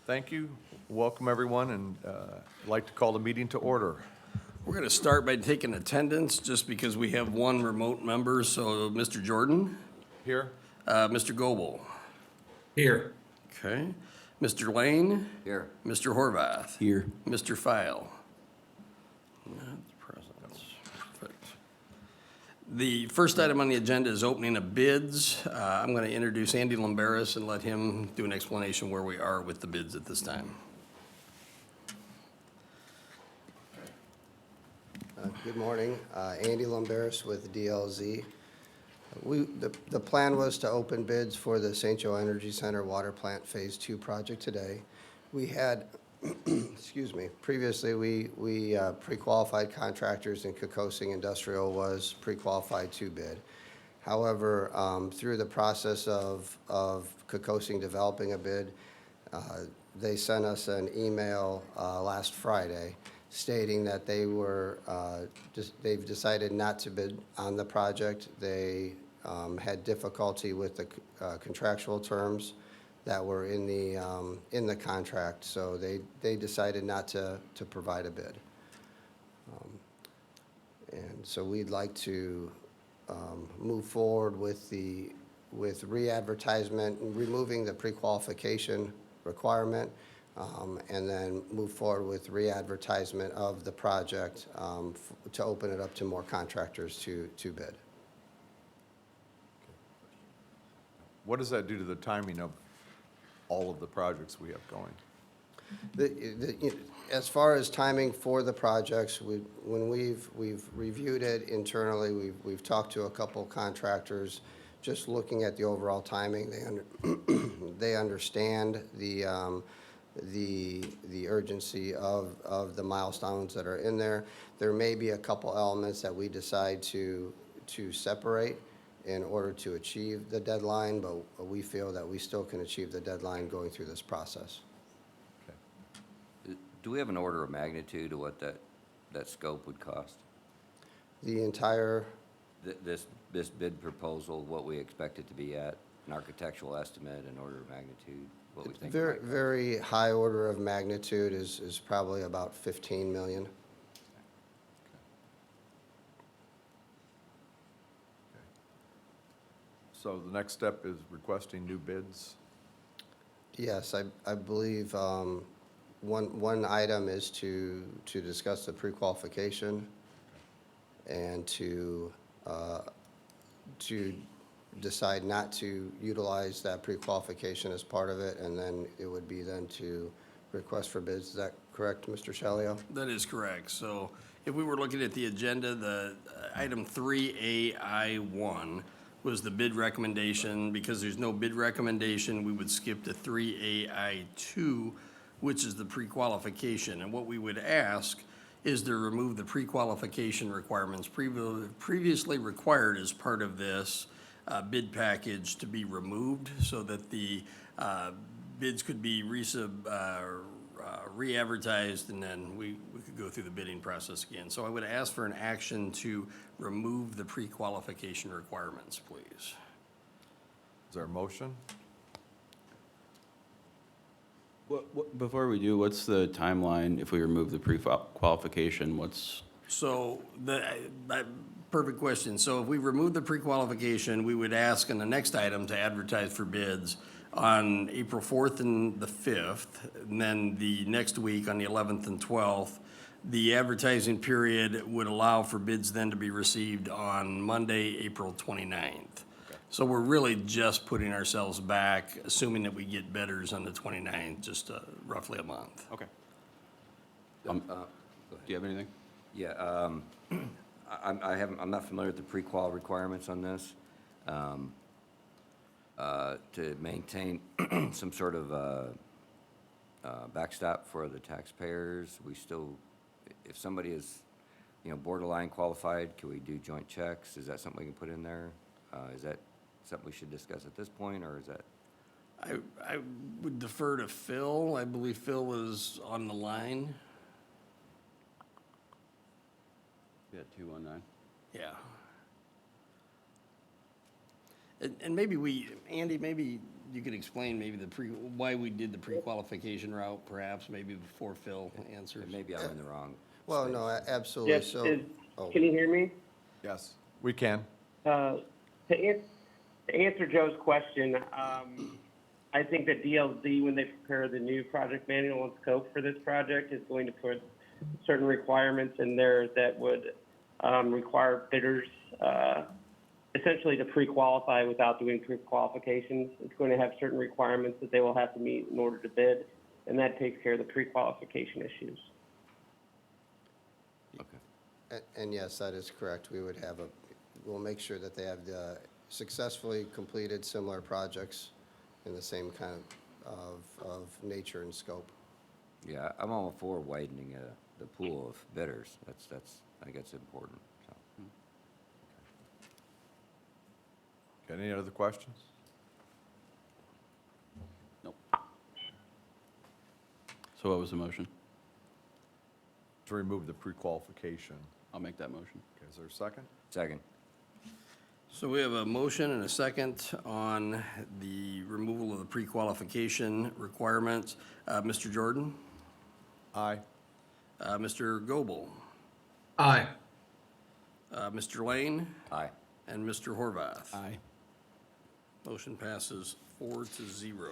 Thank you. Welcome, everyone, and I'd like to call the meeting to order. We're going to start by taking attendance, just because we have one remote member. So, Mr. Jordan, Here? Mr. Goebel, Here. okay, Mr. Lane, Here. Mr. Horvath, Here. Mr. File. Not present. Perfect. The first item on the agenda is opening of bids. I'm going to introduce Andy Lamberis and let him do an explanation where we are with the bids at this time. Good morning. Andy Lamberis with DLZ. The plan was to open bids for the St. Joe Energy Center Water Plant Phase 2 project today. We had, excuse me, previously we pre-qualified contractors, and Kokosing Industrial was pre-qualified to bid. However, through the process of Kokosing developing a bid, they sent us an email last Friday stating that they've decided not to bid on the project. They had difficulty with the contractual terms that were in the contract, so they decided not to provide a bid. And so we'd like to move forward with re-advertisement, removing the pre-qualification requirement, and then move forward with re-advertisement of the project to open it up to more contractors to bid. What does that do to the timing of all of the projects we have going? As far as timing for the projects, when we've reviewed it internally, we've talked to a couple contractors, just looking at the overall timing. They understand the urgency of the milestones that are in there. There may be a couple elements that we decide to separate in order to achieve the deadline, but we feel that we still can achieve the deadline going through this process. Do we have an order of magnitude of what that scope would cost? The entire, This bid proposal, what we expect it to be at, an architectural estimate, an order of magnitude, what we think? it might cost? very high order of magnitude is probably about 15 million. So the next step is requesting new bids. Yes, I believe one item is to discuss the pre-qualification and to decide not to utilize that pre-qualification as part of it, and then it would be then to request for bids. Is that correct, Mr. Shalio? That is correct. So if we were looking at the agenda, the item 3AI1 was the bid recommendation. Because there's no bid recommendation, we would skip to 3AI2, which is the pre-qualification. And what we would ask is to remove the pre-qualification requirements previously required as part of this bid package to be removed, so that the bids could be re-advertised, and then we could go through the bidding process again. So I would ask for an action to remove the pre-qualification requirements, please. Is there a motion? Before we do, what's the timeline if we remove the pre-qualification? So perfect question. So if we remove the pre-qualification, we would ask in the next item to advertise for bids on April 4th and the 5th, and then the next week on the 11th and 12th. The advertising period would allow for bids then to be received on Monday, April 29th. So we're really just putting ourselves back, assuming that we get bidders on the 29th, just roughly a month. Okay. Go Do ahead. you have anything? Yeah, I'm not familiar with the pre-qual requirements on this. To maintain some sort of backstop for the taxpayers, we still, if somebody is, borderline qualified, can we do joint checks? Is that something we can put in there? Is that something we should discuss at this point, or is that? I would defer to Phil. I believe Phil is on the line. Yeah, 219. Yeah. And maybe Andy, maybe you could explain maybe why we did the pre-qualification route, perhaps, maybe before Phil answers. Maybe I'm in the wrong Well, space. no, absolutely. Yes, So, oh, can you hear me? Yes, we can. To answer Joe's question, I think that DLZ, when they prepare the new project manual and scope for this project, is going to put certain requirements in there that would require bidders essentially to pre-qualify without doing pre-qualifications. It's going to have certain requirements that they will have to meet in order to bid, and that takes care of the pre-qualification issues. Okay. and yes, that is correct. We would have we'll make sure that they have successfully completed similar projects in the same kind of nature and scope. Yeah, I'm all for widening the pool of bidders. That's, I think that's important, so. Got any other questions? Nope. So what was the motion? To remove the pre-qualification. I'll make that motion. Okay, is there a second? Second. So we have a motion and a second on the removal of the pre-qualification requirements. Mr. Jordan? Aye. Mr. Goebel? Aye. Mr. Lane? Aye. And Mr. Horvath? Aye. Motion passes 4-0.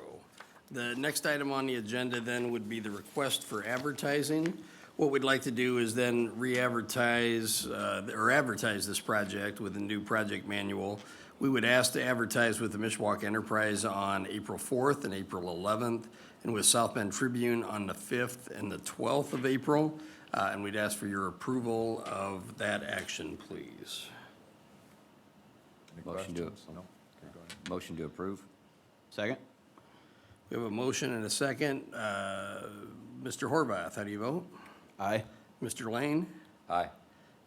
The next item on the agenda then would be the request for advertising. What we'd like to do is then re-advertise, or advertise this project with a new project manual. We would ask to advertise with the Mishawaka Enterprise on April 4th and April 11th, and with South Bend Tribune on the 5th and the 12th of April. And we'd ask for your approval of that action, please. Any Motion to- questions? No? Okay, go ahead. Motion to approve? Second? We have a motion and a second. Mr. Horvath, how do you vote? Aye. Mr. Lane? Aye.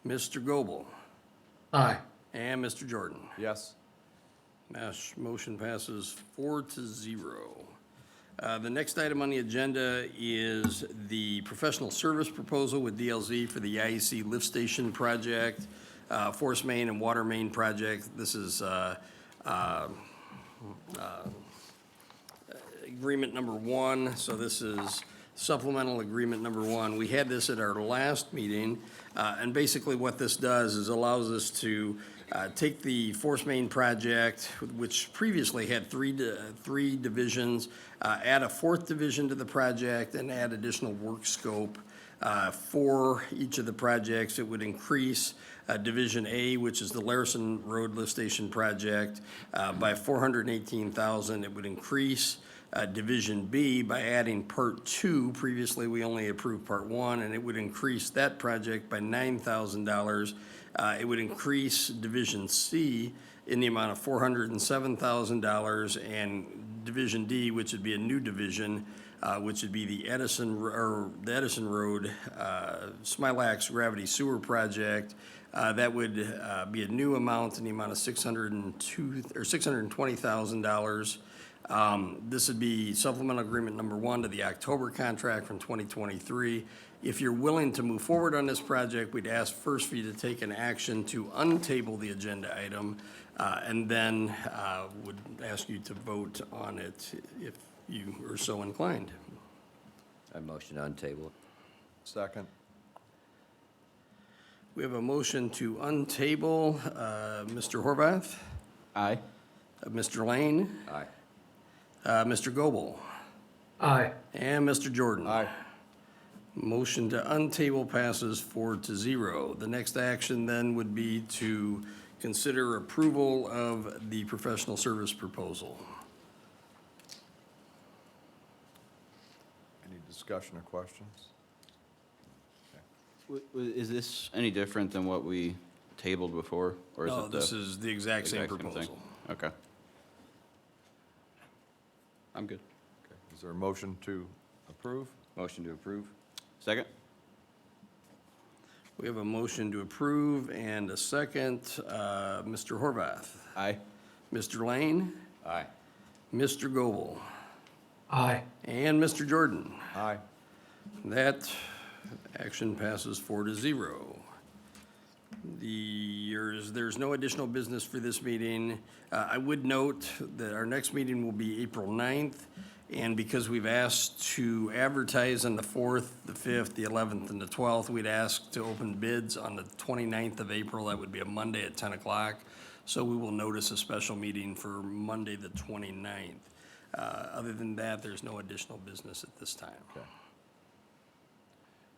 Mr. Goebel? Aye. And Mr. Jordan? Yes. Motion passes 4-0. The next item on the agenda is the professional service proposal with DLZ for the IEC lift station project, force main and water main project. This is agreement number 1, so this is supplemental agreement number 1. We had this at our last meeting, and basically what this does is allows us to take the force main project, which previously had three divisions, add a 4th division to the project, and add additional work scope for each of the projects. It would increase Division A, which is the Larison Road Lift Station project, by $418,000. It would increase Division B by adding Part 2. Previously, we only approved Part 1, and it would increase that project by $9,000. It would increase Division C in the amount of $407,000, and Division D, which would be a new division, which would be the Edison Road Smilax Gravity Sewer Project. That would be a new amount in the amount of $620,000. This would be supplemental agreement number 1 to the October contract from 2023. If you're willing to move forward on this project, we'd ask first for you to take an action to untable the agenda item, and then would ask you to vote on it if you are so inclined. I motion to untable it. Second. We have a motion to untable. Mr. Horvath, Aye. Mr. Lane, Aye. Mr. Goebel, Aye. and Mr. Jordan. Aye. Motion to untable passes 4-0. The next action then would be to consider approval of the professional service proposal. Any discussion or questions? Is this any different than what we tabled before? Or is No, it this is the exact same thing? proposal. Okay. I'm good. Okay. Is there a motion to approve? Motion to approve? Second? We have a motion to approve and a second. Mr. Horvath, Aye. Mr. Lane, Aye. Mr. Goebel, Aye. and Mr. Jordan. Aye. That action passes 4-0. There's no additional business for this meeting. I would note that our next meeting will be April 9th, and because we've asked to advertise on the 4th, the 5th, the 11th, and the 12th, we'd ask to open bids on the 29th of April. That would be a Monday at 10 o'clock. So we will notice a special meeting for Monday, the 29th. Other than that, there's no additional business at this time.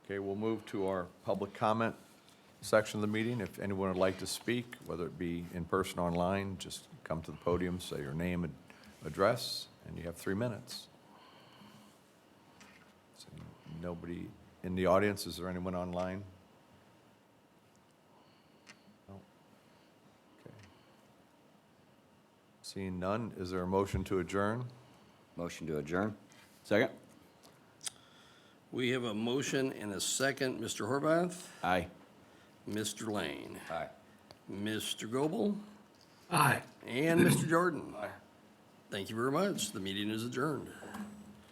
Okay, we'll move to our public comment section of the meeting. If anyone would like to speak, whether it be in person or online, just come to the podium, say your name and address, and you have 3 minutes. So, nobody in the audience, is there anyone online? No? Okay. Seeing none, is there a motion to adjourn? Motion to adjourn? Second? We have a motion and a second. Mr. Horvath? Aye. Mr. Lane? Aye. Mr. Goebel? Aye. And Mr. Jordan? Thank you very much. The meeting is adjourned.